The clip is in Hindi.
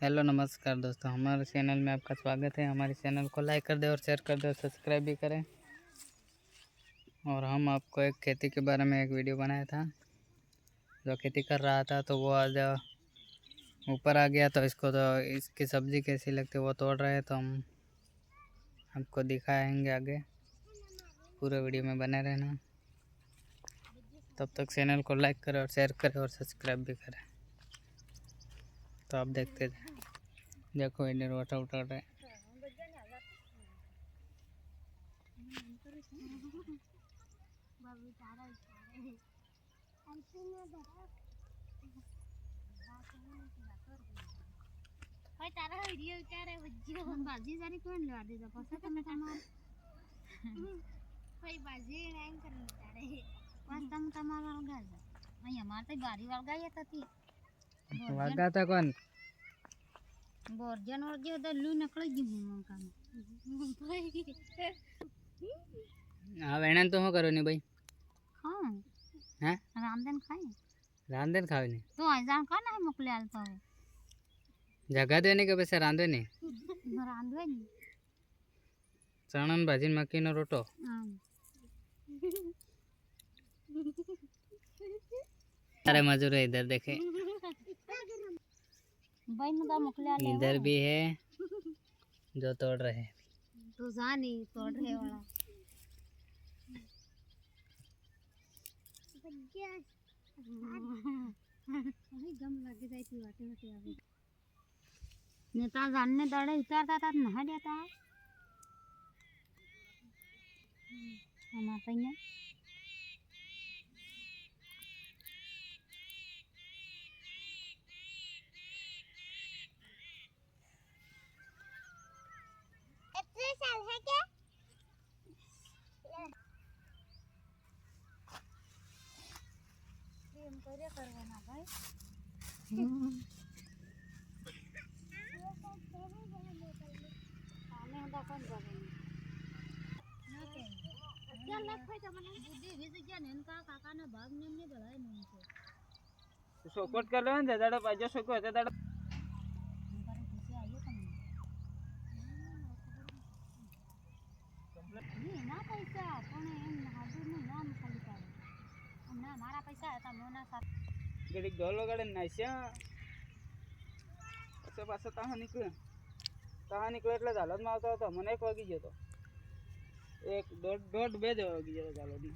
हेलो नमस्कार दोस्तों, हमारे चैनल में आपका स्वागत है। हमारे चैनल को लाइक कर दे और शेयर कर दे और सब्सक्राइब भी करें। और हम आपको एक खेती के बारे में एक वीडियो बनाया था। जो खेती कर रहा था तो वो आज ऊपर आ गया, तो इसकी सब्ज़ी कैसी लगती है वो तोड़ रहे हैं, तो हम आपको दिखाएंगे आगे। पूरे वीडियो में बने रहना। तब तक चैनल को लाइक करें और शेयर करें और सब्सक्राइब भी करें। तो आप देखते जाए। देखो इधर वाटर उतर रहे हैं। भाई तारा वीडियो उतारे बज्जो बाजी जारी कोण लेवा देता पसा તમે તમાર ભાઈ બાજી નામ કરી ઉતારે બસ તમે તમારો ગાજા અહીં અમાર તો બારી વળગાઈ હતી વાગા था कौन બોર્જન ઓરજે તો લુ નકળી ગયું મમ કામ हाँ वेणन तो શું કરો ને ભાઈ? હા હે રામદેન ખાય રાંધે ને ખાવે ને તો આજાન કા ના મોકલે આલતો હવે જગા દે ને કે પછી રાંધે ને રાંધવે ને ચણા ભાજી મકીનો રોટો. सारे मजदूर इधर देखे, भाई ने तो मोकले आले इधर भी है जो तोड़ रहे हैं. तो जानी तोड़ रहे वाला अभी गम लग जाए थी वाटे वाटे अभी नेता जानने दड़े उतारता था नहा देता है हमारे यहाँ इतने साल है क्या प्रेम करे करवाना भाई आने हदा कौन जाने क्या लग भाई तमने बुद्धि विज क्या नेन का काका ना भाग नेम ने भलाई नहीं से सोकट कर लो ने दादा पाजो सोको होते दादा पर किसे आयो तमने नहीं ना पैसा कोने एम हाजर नहीं नाम खाली करे ना मारा पैसा है तमो ना साथ गड़ी डोलो गड़े नाश्या असे पासे ता निकळे એટલે ઝાલોદ માં આવતો હતો મને 1 વાગી ગયો તો 1 1.5 2 વાગી ગયો ઝાલોદ માં.